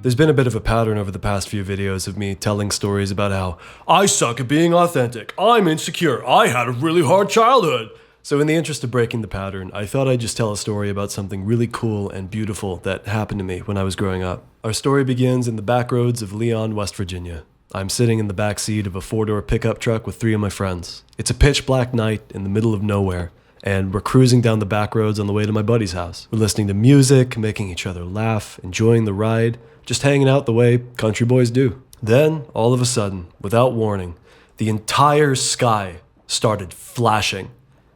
There's been a bit of a pattern over the past few videos of me telling stories about how I suck at being authentic, I'm insecure, I had a really hard childhood. So in the interest of breaking the pattern, I thought I'd just tell a story about something really cool and beautiful that happened to me when I was growing up. Our story begins in the back roads of Leon, West Virginia. I'm sitting in the back seat of a 4-door pickup truck with 3 of my friends. It's a pitch black night in the middle of nowhere, and we're cruising down the back roads on the way to my buddy's house. We're listening to music, making each other laugh, enjoying the ride, just hanging out the way country boys do. Then, all of a sudden, without warning, the entire sky started flashing.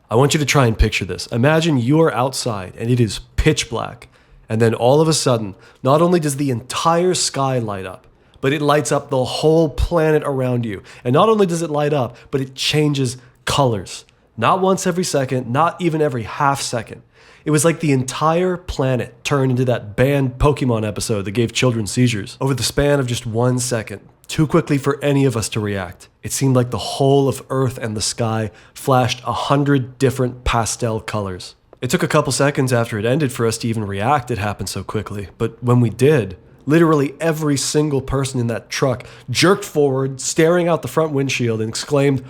I want you to try and picture this. Imagine you're outside and it is pitch black, and then all of a sudden, not only does the entire sky light up, but it lights up the whole planet around you. And not only does it light up, but it changes colors. Not once every second, not even every half second. It was like the entire planet turned into that banned Pokemon episode that gave children seizures. Over the span of just 1 second, too quickly for any of us to react. It seemed like the whole of Earth and the sky flashed 100 different pastel colors. It took a couple seconds after it ended for us to even react. It happened so quickly. But when we did, literally every single person in that truck jerked forward, staring out the front windshield, and exclaimed,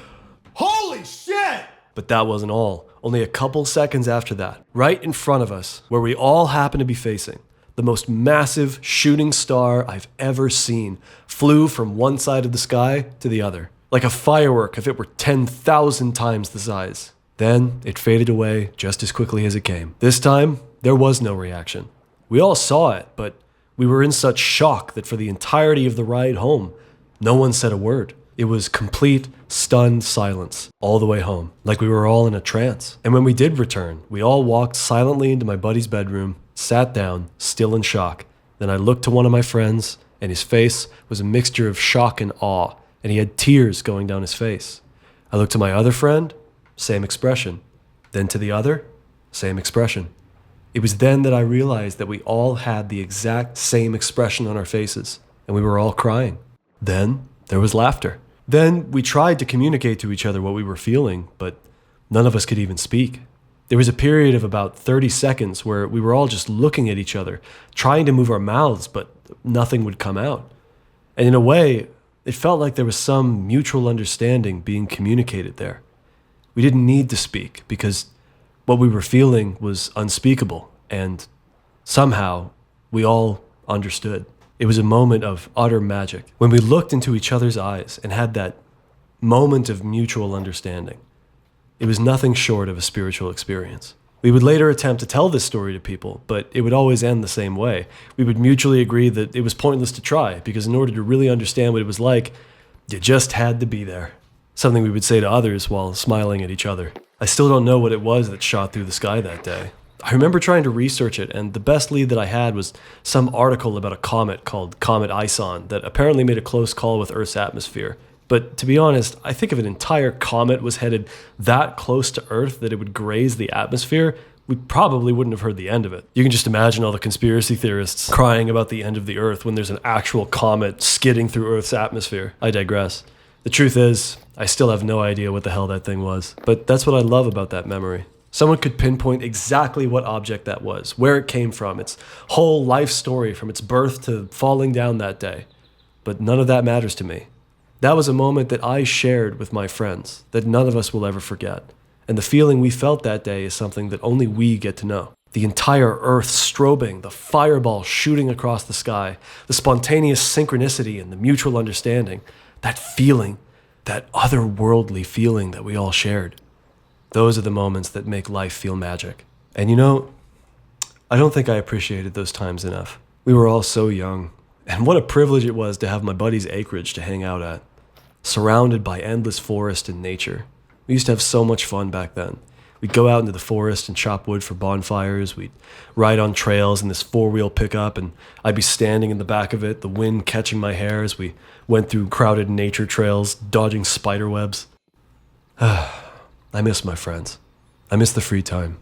"Holy shit!" But that wasn't all. Only a couple seconds after that, right in front of us, where we all happened to be facing, the most massive shooting star I've ever seen flew from one side of the sky to the other, like a firework if it were 10,000 times the size. Then it faded away just as quickly as it came. This time, there was no reaction. We all saw it, but we were in such shock that for the entirety of the ride home, no one said a word. It was complete, stunned silence all the way home, like we were all in a trance. And when we did return, we all walked silently into my buddy's bedroom, sat down, still in shock. Then I looked to one of my friends, and his face was a mixture of shock and awe, and he had tears going down his face. I looked to my other friend, same expression. Then to the other, same expression. It was then that I realized that we all had the exact same expression on our faces, and we were all crying. Then there was laughter. Then we tried to communicate to each other what we were feeling, but none of us could even speak. There was a period of about 30 seconds where we were all just looking at each other, trying to move our mouths, but nothing would come out. And in a way, it felt like there was some mutual understanding being communicated there. We didn't need to speak because what we were feeling was unspeakable, and somehow we all understood. It was a moment of utter magic when we looked into each other's eyes and had that moment of mutual understanding. It was nothing short of a spiritual experience. We would later attempt to tell this story to people, but it would always end the same way. We would mutually agree that it was pointless to try because in order to really understand what it was like, you just had to be there. Something we would say to others while smiling at each other. I still don't know what it was that shot through the sky that day. I remember trying to research it, and the best lead that I had was some article about a comet called Comet Ison that apparently made a close call with Earth's atmosphere. But to be honest, I think if an entire comet was headed that close to Earth that it would graze the atmosphere, we probably wouldn't have heard the end of it. You can just imagine all the conspiracy theorists crying about the end of the Earth when there's an actual comet skidding through Earth's atmosphere. I digress. The truth is, I still have no idea what the hell that thing was. But that's what I love about that memory. Someone could pinpoint exactly what object that was, where it came from, its whole life story from its birth to falling down that day. But none of that matters to me. That was a moment that I shared with my friends that none of us will ever forget. And the feeling we felt that day is something that only we get to know. The entire Earth strobing, the fireball shooting across the sky, the spontaneous synchronicity and the mutual understanding, that feeling, that otherworldly feeling that we all shared. Those are the moments that make life feel magic. And you know, I don't think I appreciated those times enough. We were all so young, and what a privilege it was to have my buddy's acreage to hang out at, surrounded by endless forest and nature. We used to have so much fun back then. We'd go out into the forest and chop wood for bonfires. We'd ride on trails in this 4-wheel pickup, and I'd be standing in the back of it, the wind catching my hair as we went through crowded nature trails, dodging spider webs. I miss my friends. I miss the free time.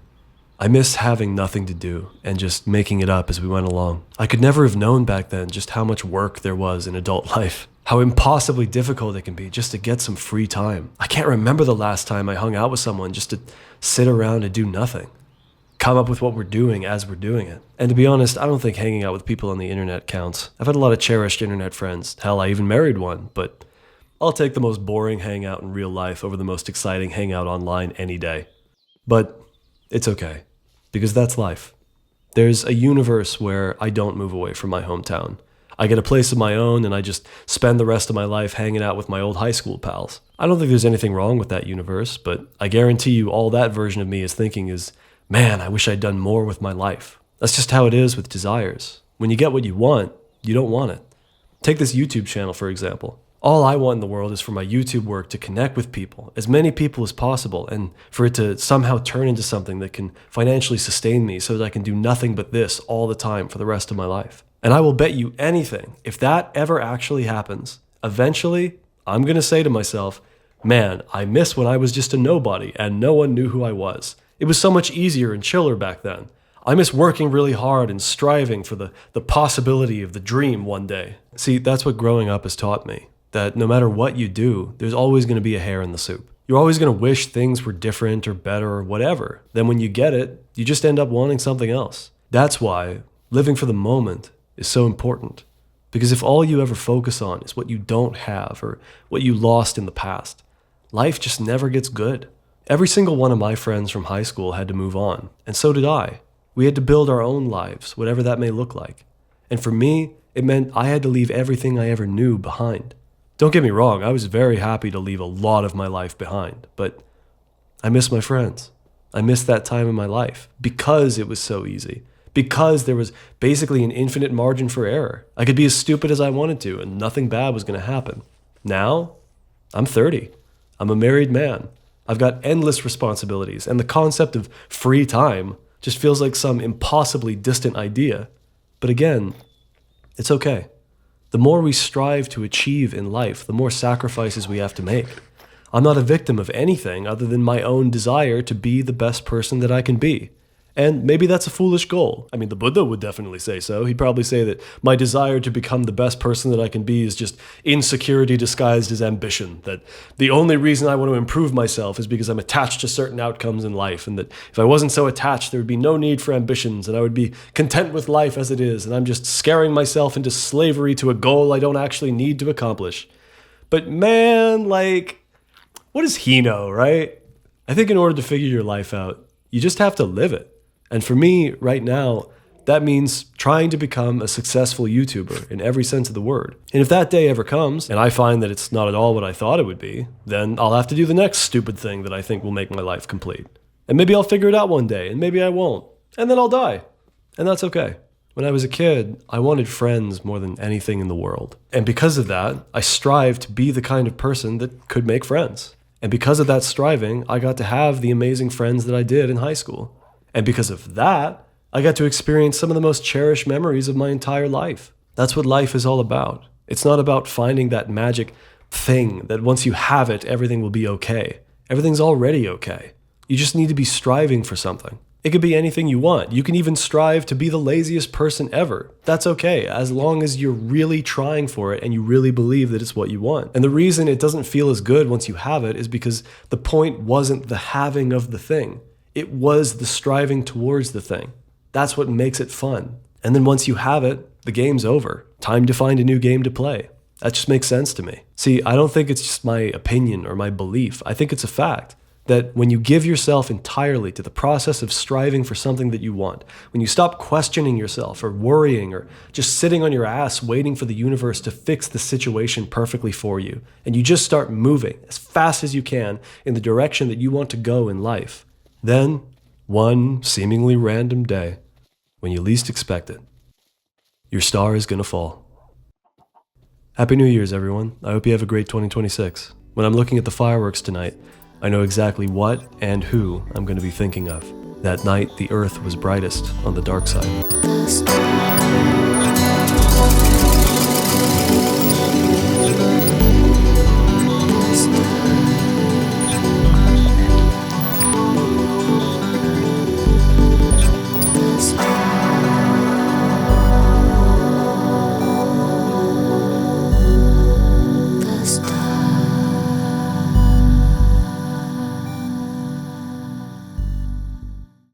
I miss having nothing to do and just making it up as we went along. I could never have known back then just how much work there was in adult life. How impossibly difficult it can be just to get some free time. I can't remember the last time I hung out with someone just to sit around and do nothing. come up with what we're doing as we're doing it. And to be honest, I don't think hanging out with people on the internet counts. I've had a lot of cherished internet friends. Hell, I even married one, but I'll take the most boring hangout in real life over the most exciting hangout online any day. But it's okay, because that's life. There's a universe where I don't move away from my hometown. I get a place of my own and I just spend the rest of my life hanging out with my old high school pals. I don't think there's anything wrong with that universe, but I guarantee you all that version of me is thinking is, man, I wish I'd done more with my life. That's just how it is with desires. When you get what you want, you don't want it. Take this YouTube channel, for example. All I want in the world is for my YouTube work to connect with people, as many people as possible, and for it to somehow turn into something that can financially sustain me so that I can do nothing but this all the time for the rest of my life. And I will bet you anything, if that ever actually happens, eventually I'm going to say to myself, man, I miss when I was just a nobody and no one knew who I was. It was so much easier and chiller back then. I miss working really hard and striving for the possibility of the dream one day. See, that's what growing up has taught me. That no matter what you do, there's always going to be a hair in the soup. You're always going to wish things were different or better or whatever. Then when you get it, you just end up wanting something else. That's why living for the moment is so important. Because if all you ever focus on is what you don't have or what you lost in the past, life just never gets good. Every single one of my friends from high school had to move on, and so did I. We had to build our own lives, whatever that may look like. And for me, it meant I had to leave everything I ever knew behind. Don't get me wrong, I was very happy to leave a lot of my life behind, but I miss my friends. I miss that time in my life because it was so easy, because there was basically an infinite margin for error. I could be as stupid as I wanted to and nothing bad was going to happen. Now, I'm 30. I'm a married man. I've got endless responsibilities, and the concept of free time just feels like some impossibly distant idea. But again, it's okay. The more we strive to achieve in life, the more sacrifices we have to make. I'm not a victim of anything other than my own desire to be the best person that I can be. And maybe that's a foolish goal. I mean, the Buddha would definitely say so. He'd probably say that my desire to become the best person that I can be is just insecurity disguised as ambition. That the only reason I want to improve myself is because I'm attached to certain outcomes in life. And that if I wasn't so attached, there would be no need for ambitions and I would be content with life as it is. And I'm just scaring myself into slavery to a goal I don't actually need to accomplish. But man, like, what does he know, right? I think in order to figure your life out, you just have to live it. And for me, right now, that means trying to become a successful YouTuber in every sense of the word. And if that day ever comes, and I find that it's not at all what I thought it would be, then I'll have to do the next stupid thing that I think will make my life complete. And maybe I'll figure it out one day, and maybe I won't. And then I'll die. And that's okay. When I was a kid, I wanted friends more than anything in the world. And because of that, I strived to be the kind of person that could make friends. And because of that striving, I got to have the amazing friends that I did in high school. And because of that, I got to experience some of the most cherished memories of my entire life. That's what life is all about. It's not about finding that magic thing that once you have it, everything will be okay. Everything's already okay. You just need to be striving for something. It could be anything you want. You can even strive to be the laziest person ever. That's okay, as long as you're really trying for it and you really believe that it's what you want. And the reason it doesn't feel as good once you have it is because the point wasn't the having of the thing. It was the striving towards the thing. That's what makes it fun. And then once you have it, the game's over. Time to find a new game to play. That just makes sense to me. See, I don't think it's just my opinion or my belief. I think it's a fact that when you give yourself entirely to the process of striving for something that you want, when you stop questioning yourself or worrying or just sitting on your ass waiting for the universe to fix the situation perfectly for you, and you just start moving as fast as you can in the direction that you want to go in life, then, one seemingly random day, when you least expect it, your star is gonna fall. Happy New Year's, everyone. I hope you have a great 2026. When I'm looking at the fireworks tonight, I know exactly what and who I'm gonna be thinking of. That night, the earth was brightest on the dark side.